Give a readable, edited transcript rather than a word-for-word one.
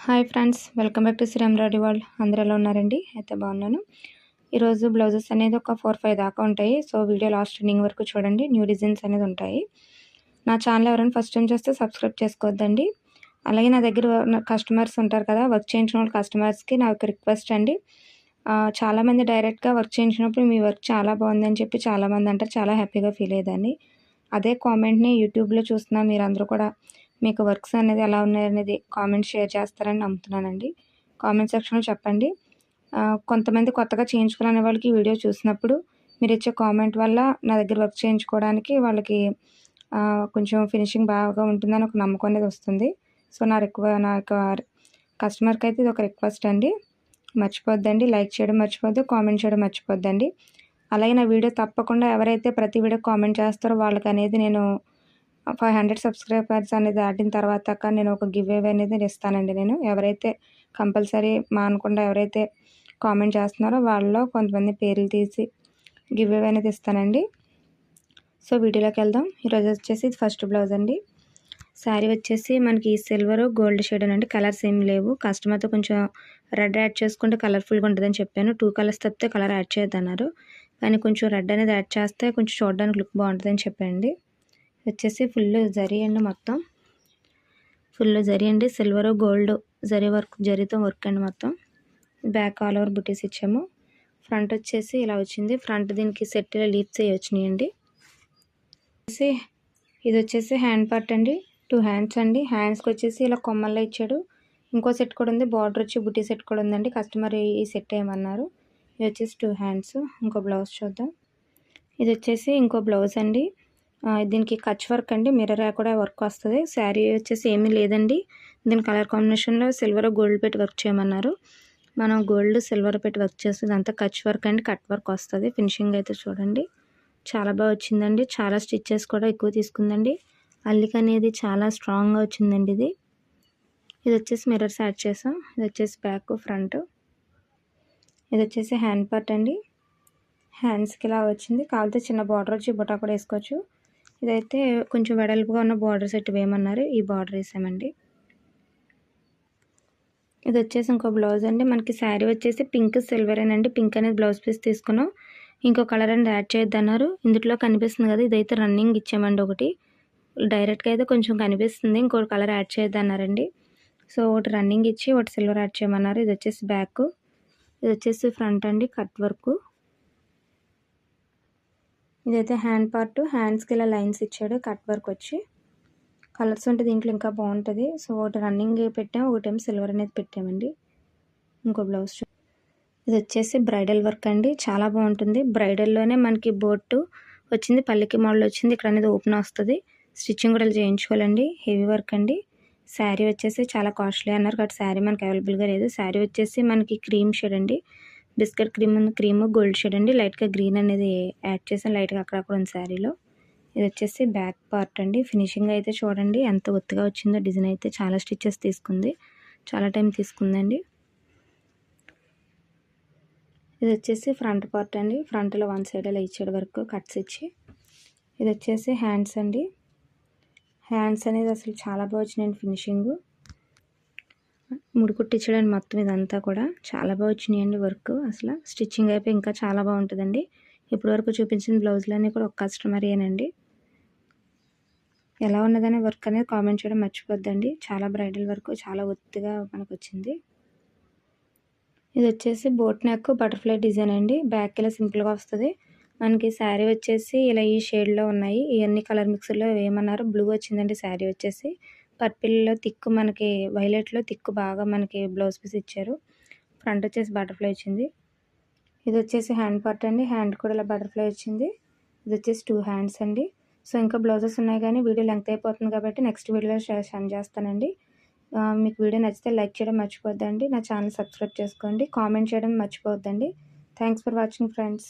Hi friends, welcome back to Sri embroidery world. అందరూ ఎలా ఉన్నారండి? అయితే బాగున్నాను. ఈరోజు బ్లౌజెస్ అనేది ఒక 4-5 దాకా ఉంటాయి. సో వీడియో లాస్ట్ ఎండింగ్ వరకు చూడండి. న్యూ డిజైన్స్ అనేది ఉంటాయి. నా ఛానల్ ఎవరైనా ఫస్ట్ టైం చేస్తే సబ్స్క్రైబ్ చేసుకోవద్దండి. అలాగే నా దగ్గర కస్టమర్స్ ఉంటారు కదా, వర్క్ చేయించిన వాళ్ళు కస్టమర్స్కి నా ఒక రిక్వెస్ట్ అండి. చాలామంది డైరెక్ట్గా వర్క్ చేయించినప్పుడు మీ వర్క్ చాలా బాగుందని చెప్పి చాలామంది అంటారు. చాలా హ్యాపీగా ఫీల్ అయ్యేదాన్ని. అదే కామెంట్ని యూట్యూబ్లో చూస్తున్నా మీరందరూ కూడా మీకు వర్క్స్ అనేది ఎలా ఉన్నాయనేది కామెంట్ షేర్ చేస్తారని నమ్ముతున్నానండి. కామెంట్ సెక్షన్లో చెప్పండి. కొంతమంది కొత్తగా చేయించుకోవాలనే వాళ్ళకి ఈ వీడియో చూసినప్పుడు మీరు ఇచ్చే కామెంట్ వల్ల నా దగ్గర వర్క్ చేయించుకోవడానికి వాళ్ళకి కొంచెం ఫినిషింగ్ బాగా ఉంటుందని ఒక నమ్మకం అనేది వస్తుంది. సో నా యొక్క కస్టమర్కి అయితే ఇది ఒక రిక్వెస్ట్ అండి. మర్చిపోద్దండి, లైక్ చేయడం మర్చిపోద్దు, కామెంట్ చేయడం మర్చిపోద్దండి. అలాగే నా వీడియో తప్పకుండా ఎవరైతే ప్రతి వీడియో కామెంట్ చేస్తారో వాళ్ళకి అనేది నేను 500 సబ్స్క్రైబర్స్ అనేది దాటిన తర్వాత నేను ఒక గివ్ అవే అనేది ఇస్తానండి. నేను ఎవరైతే కంపల్సరీ మానకుండా ఎవరైతే కామెంట్ చేస్తున్నారో వాళ్ళలో కొంతమంది పేర్లు తీసి గివ్ అవే అనేది ఇస్తానండి. సో వీడియోలోకి వెళ్దాం. ఈరోజు వచ్చేసి ఇది ఫస్ట్ బ్లౌజ్ అండి. శారీ వచ్చేసి మనకి సిల్వర్ గోల్డ్ షేడ్ అండి. కలర్స్ ఏమి లేవు. కస్టమర్తో కొంచెం రెడ్ యాడ్ చేసుకుంటే కలర్ఫుల్గా ఉంటుందని చెప్పాను. 2 కలర్స్ తప్పితే కలర్ యాడ్ చేయొద్దన్నారు. కానీ కొంచెం రెడ్ అనేది యాడ్ చేస్తే కొంచెం చూడడానికి లుక్ బాగుంటుందని చెప్పండి. వచ్చేసి ఫుల్ జరీ అండి. మొత్తం ఫుల్ జరీ అండి. సిల్వర్ గోల్డ్ జరీ వర్క్, జరీతో వర్క్ అండి. మొత్తం బ్యాక్ ఆల్ ఓవర్ బుటీస్ ఇచ్చాము. ఫ్రంట్ వచ్చేసి ఇలా వచ్చింది. ఫ్రంట్ దీనికి సెట్ లీవ్స్ అవి వచ్చినాయండి. ఇది వచ్చేసి హ్యాండ్ పార్ట్ అండి. 2 హ్యాండ్స్ అండి. హ్యాండ్స్కి వచ్చేసి ఇలా కొమ్మల్లో ఇచ్చాడు. ఇంకో సెట్ కూడా ఉంది. బార్డర్ వచ్చి బుటీ సెట్ కూడా ఉందండి. కస్టమర్ ఈ సెట్ ఏమన్నారు. ఇది వచ్చేసి 2 హ్యాండ్స్. ఇంకో బ్లౌజ్ చూద్దాం. ఇది వచ్చేసి ఇంకో బ్లౌజ్ అండి. దీనికి కచ్ వర్క్ అండి. మిర్రర్ కూడా వర్క్ వస్తుంది. శారీ వచ్చేసి ఏమీ లేదండి. దీని కలర్ కాంబినేషన్లో సిల్వర్ గోల్డ్ పెట్టి వర్క్ చేయమన్నారు. మనం గోల్డ్ సిల్వర్ పెట్టి వర్క్ చేస్తుంది. అంతా కచ్ వర్క్ అండి. కట్ వర్క్ వస్తుంది. ఫినిషింగ్ అయితే చూడండి చాలా బాగా వచ్చిందండి. చాలా స్టిచ్చెస్ కూడా ఎక్కువ తీసుకుందండి. అల్లిక అనేది చాలా స్ట్రాంగ్గా వచ్చిందండి. ఇది వచ్చేసి మిర్రర్స్ యాడ్ చేసాం. ఇది వచ్చేసి బ్యాక్, ఫ్రంట్. ఇది వచ్చేసి హ్యాండ్ పార్ట్ అండి. హ్యాండ్స్కి ఇలా వచ్చింది. కావాలంటే చిన్న బార్డర్ వచ్చి బుటా కూడా వేసుకోవచ్చు. ఇదైతే కొంచెం వెడల్పుగా ఉన్న బార్డర్ సెట్ వేయమన్నారు. ఈ బార్డర్ వేసామండి. ఇది వచ్చేసి ఇంకో బ్లౌజ్ అండి. మనకి శారీ వచ్చేసి పింక్ సిల్వరేనండి. పింక్ అనేది బ్లౌజ్ పీస్ తీసుకున్నాం. ఇంకో కలర్ అనేది యాడ్ చేయొద్దన్నారు. ఇందులో కనిపిస్తుంది కదా, ఇదైతే రన్నింగ్ ఇచ్చామండి. ఒకటి డైరెక్ట్గా అయితే కొంచెం కనిపిస్తుంది. ఇంకోటి కలర్ యాడ్ చేయొద్దన్నారండి. సో ఒకటి రన్నింగ్ ఇచ్చి ఒకటి సిల్వర్ యాడ్ చేయమన్నారు. ఇది వచ్చేసి బ్యాక్, ఇది వచ్చేసి ఫ్రంట్ అండి. Cut work. ఇదైతే హ్యాండ్ పార్ట్. హ్యాండ్స్కి ఇలా లైన్స్ ఇచ్చాడు. కట్ వర్క్ వచ్చి కలర్స్ ఉంటే దీంట్లో ఇంకా బాగుంటుంది. సో ఒకటి రన్నింగ్ పెట్టాము, ఒకటేమో సిల్వర్ అనేది పెట్టామండి. ఇంకో బ్లౌజ్. ఇది వచ్చేసి బ్రైడల్ వర్క్ అండి. చాలా బాగుంటుంది. బ్రైడల్లోనే మనకి బోట్ వచ్చింది, పల్లికి మోడల్ వచ్చింది. ఇక్కడ అనేది ఓపెన్ వస్తుంది. స్టిచ్చింగ్ కూడా చేయించుకోవాలండి. హెవీ వర్క్ అండి. శారీ వచ్చేసి చాలా కాస్ట్లీ అన్నారు కాబట్టి శారీ మనకి అవైలబుల్గా లేదు. శారీ వచ్చేసి మనకి క్రీమ్ షేడ్ అండి. బిస్కెట్ క్రీమ్ గోల్డ్ షేడ్ అండి. లైట్గా గ్రీన్ అనేది యాడ్ చేసాను. లైట్గా అక్కడక్కడ ఉంది శారీలో. ఇది వచ్చేసి బ్యాక్ పార్ట్ అండి. ఫినిషింగ్ అయితే చూడండి ఎంత ఒత్తుగా వచ్చిందో. డిజైన్ అయితే చాలా స్టిచ్చెస్ తీసుకుంది, చాలా టైం తీసుకుందండి. ఇది వచ్చేసి ఫ్రంట్ పార్ట్ అండి. ఫ్రంట్లో 1 సైడ్ ఇలా ఇచ్చాడు వర్క్, కట్స్ ఇచ్చి. ఇది వచ్చేసి హ్యాండ్స్ అండి. హ్యాండ్స్ అనేది అసలు చాలా బాగా వచ్చినాయండి. ఫినిషింగ్ ముడికుట్టించడానికి మొత్తం ఇదంతా కూడా చాలా బాగా వచ్చినాయండి. వర్క్ అసలు స్టిచ్చింగ్ అయిపోయి ఇంకా చాలా బాగుంటుందండి. ఇప్పటివరకు చూపించిన బ్లౌజులన్నీ కూడా ఒక కస్టమరేనండి. ఎలా ఉన్నదనే వర్క్ అనేది కామెంట్ చేయడం మర్చిపోద్దండి. చాలా బ్రైడల్ వర్క్, చాలా ఒత్తుగా మనకు వచ్చింది. ఇది వచ్చేసి బోట్ నెక్ బటర్ఫ్లై డిజైన్ అండి. బ్యాక్ ఇలా సింపుల్గా వస్తుంది. మనకి శారీ వచ్చేసి ఇలా ఈ షేడ్లో ఉన్నాయి. ఇవన్నీ కలర్ మిక్స్లో వేయమన్నారు. బ్లూ వచ్చిందండి. శారీ వచ్చేసి పర్పిల్లో థిక్, మనకి వైలెట్లో థిక్ బాగా మనకి బ్లౌజ్ పీస్ ఇచ్చారు. ఫ్రంట్ వచ్చేసి బటర్ఫ్లై వచ్చింది. ఇది వచ్చేసి హ్యాండ్ పార్ట్ అండి. హ్యాండ్ కూడా ఇలా బటర్ఫ్లై వచ్చింది. ఇది వచ్చేసి 2 హ్యాండ్స్ అండి. సో ఇంకా బ్లౌజెస్ ఉన్నాయి కానీ వీడియో లెంగ్త్ అయిపోతుంది కాబట్టి నెక్స్ట్ వీడియోలో సెండ్ చేస్తానండి. మీకు వీడియో నచ్చితే లైక్ చేయడం మర్చిపోద్దండి. నా ఛానల్ సబ్స్క్రైబ్ చేసుకోండి. కామెంట్ చేయడం మర్చిపోవద్దండి. Thanks for watching friends.